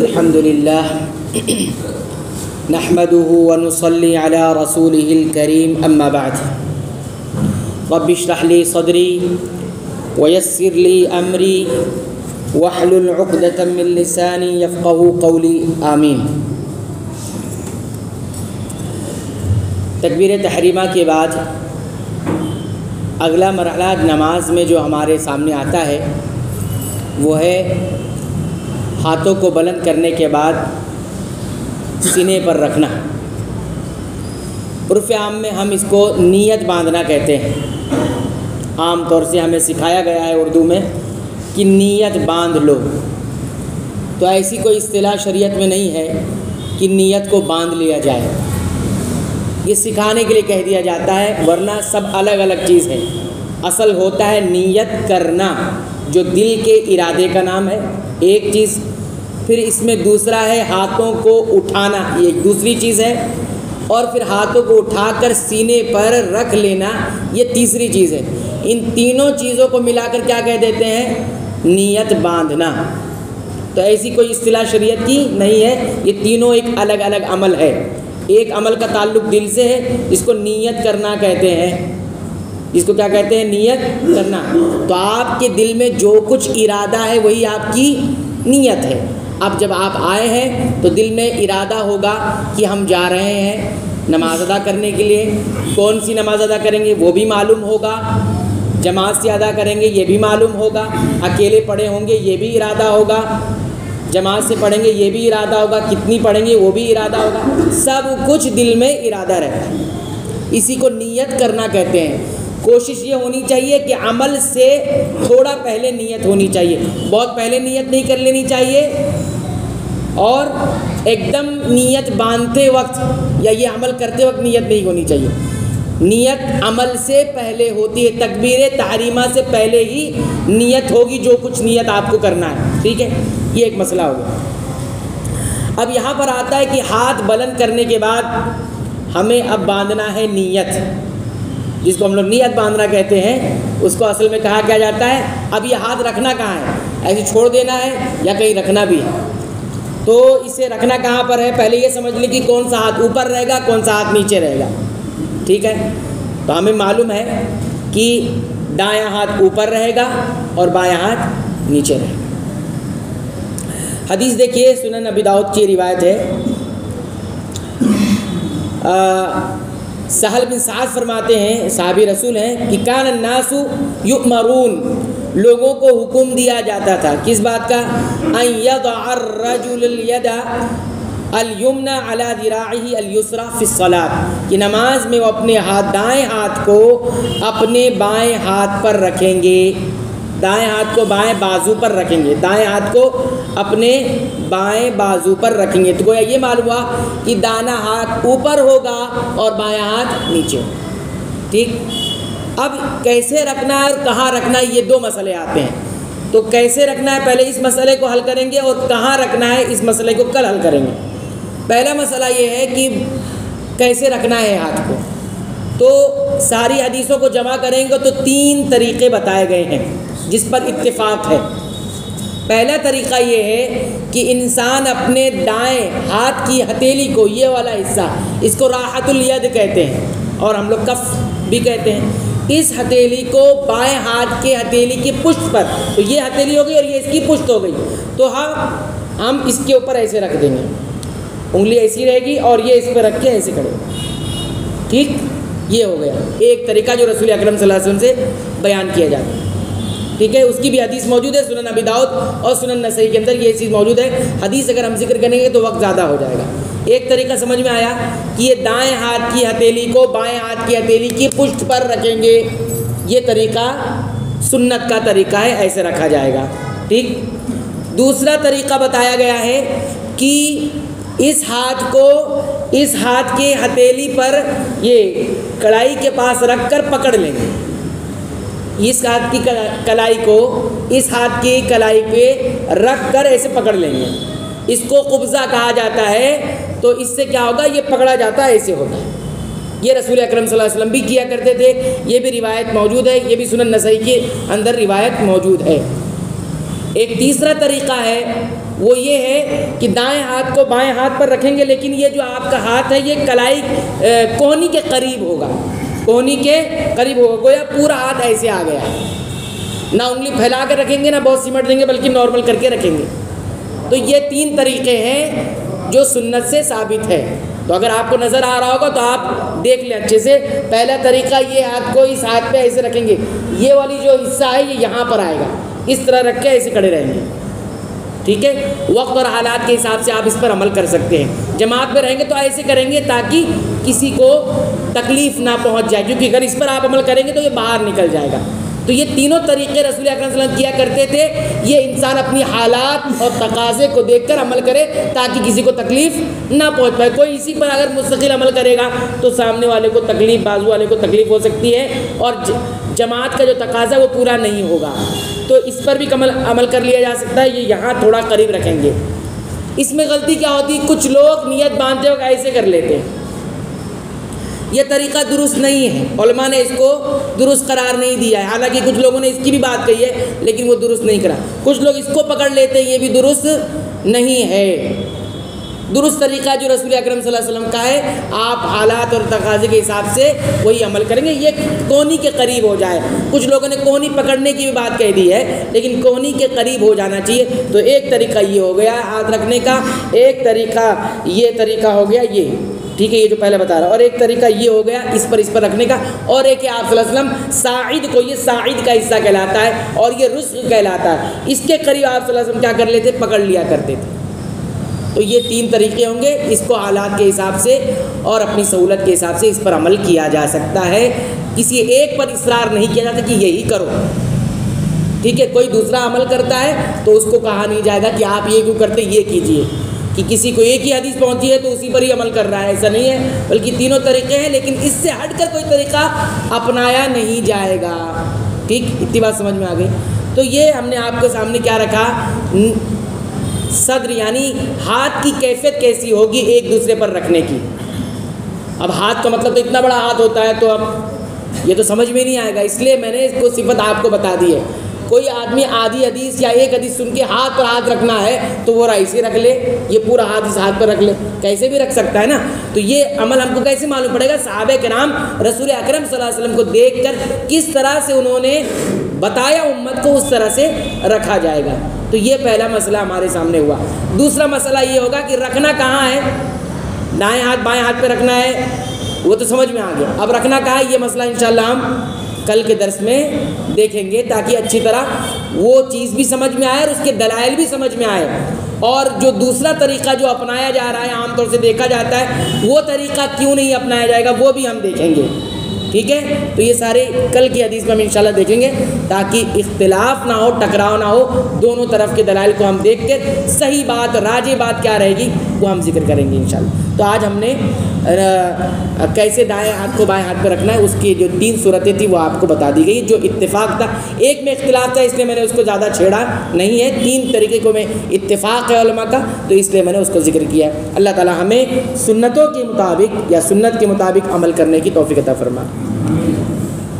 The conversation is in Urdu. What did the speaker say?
الحمد لله نحمده ونصلي على رسوله الكريم أما بعد رب اشرح لي صدري ويسر لي أمري واحلل عقدة من لساني يفقهوا قولي آمین۔ تکبیر تحریمہ کے بعد اگلا مرحلہ نماز میں جو ہمارے سامنے آتا ہے وہ ہے ہاتھوں کو بلند کرنے کے بعد سینے پر رکھنا۔ عرف عام میں ہم اس کو نیت باندھنا کہتے ہیں۔ عام طور سے ہمیں سکھایا گیا ہے اردو میں کہ نیت باندھ لو، تو ایسی کوئی اصطلاح شریعت میں نہیں ہے کہ نیت کو باندھ لیا جائے، یہ سکھانے کے لیے کہہ دیا جاتا ہے، ورنہ سب الگ الگ چیز ہے۔ اصل ہوتا ہے نیت کرنا، جو دل کے ارادے کا نام ہے ایک چیز، پھر اس میں دوسرا ہے ہاتھوں کو اٹھانا، یہ ایک دوسری چیز ہے، اور پھر ہاتھوں کو اٹھا کر سینے پر رکھ لینا، یہ تیسری چیز ہے۔ ان تینوں چیزوں کو ملا کر کیا کہہ دیتے ہیں؟ نیت باندھنا۔ تو ایسی کوئی اصطلاح شریعت کی نہیں ہے، یہ تینوں ایک الگ الگ عمل ہے۔ ایک عمل کا تعلق دل سے ہے، جس کو نیت کرنا کہتے ہیں، جس کو کیا کہتے ہیں؟ نیت کرنا۔ تو آپ کے دل میں جو کچھ ارادہ ہے وہی آپ کی نیت ہے۔ اب جب آپ آئے ہیں تو دل میں ارادہ ہوگا کہ ہم جا رہے ہیں نماز ادا کرنے کے لیے، کون سی نماز ادا کریں گے وہ بھی معلوم ہوگا، جماعت سے ادا کریں گے یہ بھی معلوم ہوگا، اکیلے پڑھے ہوں گے یہ بھی ارادہ ہوگا، جماعت سے پڑھیں گے یہ بھی ارادہ ہوگا، کتنی پڑھیں گے وہ بھی ارادہ ہوگا، سب کچھ دل میں ارادہ رہتا ہے۔ اسی کو نیت کرنا کہتے ہیں۔ کوشش یہ ہونی چاہیے کہ عمل سے تھوڑا پہلے نیت ہونی چاہیے، بہت پہلے نیت نہیں کر لینی چاہیے، اور ایک دم نیت باندھتے وقت یا یہ عمل کرتے وقت نیت نہیں ہونی چاہیے۔ نیت عمل سے پہلے ہوتی ہے، تکبیر تحریمہ سے پہلے ہی نیت ہوگی، جو کچھ نیت آپ کو کرنا ہے، ٹھیک ہے؟ یہ ایک مسئلہ ہو گیا۔ اب یہاں پر آتا ہے کہ ہاتھ بلند کرنے کے بعد ہمیں اب باندھنا ہے نیت، جس کو ہم لوگ نیت باندھنا کہتے ہیں، اس کو اصل میں کہا کیا جاتا ہے؟ اب یہ ہاتھ رکھنا کہاں ہے؟ ایسے چھوڑ دینا ہے یا کہیں رکھنا بھی ہے؟ تو اسے رکھنا کہاں پر ہے؟ پہلے یہ سمجھ لیں کہ کون سا ہاتھ اوپر رہے گا، کون سا ہاتھ نیچے رہے گا، ٹھیک ہے؟ تو ہمیں معلوم ہے کہ دایاں ہاتھ اوپر رہے گا اور بایاں ہاتھ نیچے رہے گا۔ حدیث دیکھیے، سنن ابی داؤد کی روایت ہے، سہل بن سعد فرماتے ہیں، صحابی رسول ہیں، کہ کان الناس یؤمرون، لوگوں کو حکم دیا جاتا تھا کس بات کا؟ ان یضع الرجل الید الیمنى علی ذراعہ الیسری فی الصلاۃ، کہ نماز میں وہ اپنے ہاتھ، دائیں ہاتھ کو اپنے بائیں ہاتھ پر رکھیں گے، دائیں ہاتھ کو بائیں بازو پر رکھیں گے، دائیں ہاتھ کو اپنے بائیں بازو پر رکھیں گے۔ تو گویا یہ معلوم ہوا کہ دانا ہاتھ اوپر ہوگا اور بایاں ہاتھ نیچے ہوگا، ٹھیک؟ اب کیسے رکھنا ہے اور کہاں رکھنا ہے، یہ دو مسئلے آتے ہیں۔ تو کیسے رکھنا ہے پہلے اس مسئلے کو حل کریں گے، اور کہاں رکھنا ہے اس مسئلے کو کل حل کریں گے۔ پہلا مسئلہ یہ ہے کہ کیسے رکھنا ہے ہاتھ کو، تو ساری حدیثوں کو جمع کریں گے تو 3 طریقے بتائے گئے ہیں جس پر اتفاق ہے۔ پہلا طریقہ یہ ہے کہ انسان اپنے دائیں ہاتھ کی ہتھیلی کو، یہ والا حصہ، اس کو راحت الید کہتے ہیں اور ہم لوگ کف بھی کہتے ہیں، اس ہتھیلی کو بائیں ہاتھ کے ہتھیلی کی پشت پر، تو یہ ہتھیلی ہو گئی اور یہ اس کی پشت ہو گئی، تو ہم اس کے اوپر ایسے رکھ دیں گے، انگلی ایسی رہے گی اور یہ اس پہ رکھ کے ایسے کھڑے ہو، ٹھیک؟ یہ ہو گیا ایک طریقہ جو رسول اکرم صلی اللہ علیہ وسلم سے بیان کیا جاتا ہے، ٹھیک ہے؟ اس کی بھی حدیث موجود ہے سنن ابی داؤد اور سنن نسائی کے اندر، یہ چیز موجود ہے۔ حدیث اگر ہم ذکر کریں گے تو وقت زیادہ ہو جائے گا۔ ایک طریقہ سمجھ میں آیا کہ یہ دائیں ہاتھ کی ہتھیلی کو بائیں ہاتھ کی ہتھیلی کی پشت پر رکھیں گے، یہ طریقہ سنت کا طریقہ ہے، ایسے رکھا جائے گا، ٹھیک؟ دوسرا طریقہ بتایا گیا ہے کہ اس ہاتھ کو اس ہاتھ کے ہتھیلی پر یہ کڑائی کے پاس رکھ کر پکڑ لیں گے، اس ہاتھ کی کلائی کو اس ہاتھ کی کلائی پہ رکھ کر ایسے پکڑ لیں گے، اس کو قبضہ کہا جاتا ہے۔ تو اس سے کیا ہوگا؟ یہ پکڑا جاتا ہے، ایسے ہوتا ہے۔ یہ رسول اکرم صلی اللہ علیہ وسلم بھی کیا کرتے تھے، یہ بھی روایت موجود ہے، یہ بھی سنن نسائی کے اندر روایت موجود ہے۔ ایک تیسرا طریقہ ہے وہ یہ ہے کہ دائیں ہاتھ کو بائیں ہاتھ پر رکھیں گے، لیکن یہ جو آپ کا ہاتھ ہے یہ کلائی کوہنی کے قریب ہوگا، کوہنی کے قریب ہوگا، گویا پورا ہاتھ ایسے آ گیا، نہ انگلی پھیلا کر رکھیں گے نہ بہت سمٹ دیں گے، بلکہ نارمل کر کے رکھیں گے۔ تو یہ 3 طریقے ہیں جو سنت سے ثابت ہے۔ تو اگر آپ کو نظر آ رہا ہوگا تو آپ دیکھ لیں اچھے سے۔ پہلا طریقہ یہ ہاتھ کو اس ہاتھ پہ ایسے رکھیں گے، یہ والی جو حصہ ہے یہ یہاں پر آئے گا، اس طرح رکھ کے ایسے کھڑے رہیں گے، ٹھیک ہے۔ وقت اور حالات کے حساب سے آپ اس پر عمل کر سکتے ہیں۔ جماعت میں رہیں گے تو ایسے کریں گے تاکہ کسی کو تکلیف نہ پہنچ جائے، کیونکہ اگر اس پر آپ عمل کریں گے تو یہ باہر نکل جائے گا۔ تو یہ تینوں طریقے رسول اکرم صلی اللہ علیہ وسلم کیا کرتے تھے۔ یہ انسان اپنی حالات اور تقاضے کو دیکھ کر عمل کرے تاکہ کسی کو تکلیف نہ پہنچ پائے۔ کوئی اسی پر اگر مستقل عمل کرے گا تو سامنے والے کو تکلیف، بازو والے کو تکلیف ہو سکتی ہے، اور جماعت کا جو تقاضا وہ پورا نہیں ہوگا۔ تو اس پر بھی عمل کر لیا جا سکتا ہے۔ یہ یہاں تھوڑا قریب رکھیں گے۔ اس میں غلطی کیا ہوتی ہے، کچھ لوگ نیت باندھتے وقت ایسے کر لیتے ہیں، یہ طریقہ درست نہیں ہے، علماء نے اس کو درست قرار نہیں دیا ہے۔ حالانکہ کچھ لوگوں نے اس کی بھی بات کہی ہے لیکن وہ درست نہیں کرا۔ کچھ لوگ اس کو پکڑ لیتے ہیں، یہ بھی درست نہیں ہے۔ درست طریقہ جو رسول اکرم صلی اللہ علیہ وسلم کا ہے، آپ حالات اور تقاضے کے حساب سے وہی عمل کریں گے، یہ کونی کے قریب ہو جائے۔ کچھ لوگوں نے کونی پکڑنے کی بھی بات کہہ دی ہے، لیکن کونی کے قریب ہو جانا چاہیے۔ تو ایک طریقہ یہ ہو گیا ہاتھ رکھنے کا، ایک طریقہ یہ طریقہ ہو گیا یہ، ٹھیک ہے، یہ جو پہلے بتا رہا، اور ایک طریقہ یہ ہو گیا اس پر رکھنے کا، اور ایک ہے آپ صلی اللہ علیہ وسلم ساعد کو، یہ ساعد کا حصہ کہلاتا ہے اور یہ رزق کہلاتا ہے، اس کے قریب آپ صلی اللہ علیہ وسلم کیا کر لیتے، پکڑ لیا کرتے تھے۔ تو یہ 3 طریقے ہوں گے، اس کو حالات کے حساب سے اور اپنی سہولت کے حساب سے اس پر عمل کیا جا سکتا ہے۔ کسی ایک پر اصرار نہیں کیا جاتا کہ یہی کرو، ٹھیک ہے۔ کوئی دوسرا عمل کرتا ہے تو اس کو کہا نہیں جائے گا کہ آپ یہ کیوں کرتے، یہ کیجئے، کہ کسی کو ایک ہی حدیث پہنچی ہے تو اسی پر ہی عمل کر رہا ہے، ایسا نہیں ہے، بلکہ تینوں طریقے ہیں، لیکن اس سے ہٹ کر کوئی طریقہ اپنایا نہیں جائے گا، ٹھیک۔ اتنی بات سمجھ میں آ گئی۔ تو یہ ہم نے آپ کے سامنے کیا رکھا، صدر یعنی ہاتھ کی کیفیت کیسی ہوگی ایک دوسرے پر رکھنے کی۔ اب ہاتھ کا مطلب تو اتنا بڑا ہاتھ ہوتا ہے، تو اب یہ تو سمجھ میں نہیں آئے گا، اس لیے میں نے اس کو صفت آپ کو بتا دی ہے۔ کوئی آدمی آدھی حدیث یا ایک حدیث سن کے ہاتھ پر ہاتھ رکھنا ہے تو وہ ایسے رکھ لے، یہ پورا ہاتھ اس ہاتھ پر رکھ لے، کیسے بھی رکھ سکتا ہے نا۔ تو یہ عمل ہم کو کیسے معلوم پڑے گا، صحابہ کرام رسول اکرم صلی اللہ علیہ وسلم کو دیکھ کر کس طرح سے انہوں نے بتایا امت کو، اس طرح سے رکھا جائے گا۔ تو یہ پہلا مسئلہ ہمارے سامنے ہوا۔ دوسرا مسئلہ یہ ہوگا کہ رکھنا کہاں ہے، دائیں ہاتھ بائیں ہاتھ پہ رکھنا ہے، وہ تو سمجھ میں آ گیا۔ اب رکھنا کہاں ہے، یہ مسئلہ انشاءاللہ ہم کل کے درس میں دیکھیں گے، تاکہ اچھی طرح وہ چیز بھی سمجھ میں آئے اور اس کے دلائل بھی سمجھ میں آئے، اور جو دوسرا طریقہ جو اپنایا جا رہا ہے، عام طور سے دیکھا جاتا ہے، وہ طریقہ کیوں نہیں اپنایا جائے گا، وہ بھی ہم دیکھیں گے، ٹھیک ہے۔ تو یہ سارے کل کی حدیث میں ہم انشاءاللہ دیکھیں گے، تاکہ اختلاف نہ ہو، ٹکراؤ نہ ہو، دونوں طرف کے دلائل کو ہم دیکھ کے صحیح بات، راجح بات کیا رہے گی وہ ہم ذکر کریں گے انشاءاللہ۔ تو آج ہم نے کیسے دائیں ہاتھ کو بائیں ہاتھ پہ رکھنا ہے اس کی جو 3 صورتیں تھیں وہ آپ کو بتا دی گئی۔ جو اتفاق تھا، ایک میں اختلاف تھا اس لیے میں نے اس کو زیادہ چھیڑا نہیں ہے، 3 طریقے کو میں اتفاق ہے علماء کا، تو اس لیے میں نے اس کو ذکر کیا ہے۔ اللہ تعالی ہمیں سنتوں کے مطابق یا سنت کے مطابق عمل کرنے کی توفیق عطا فرمائے۔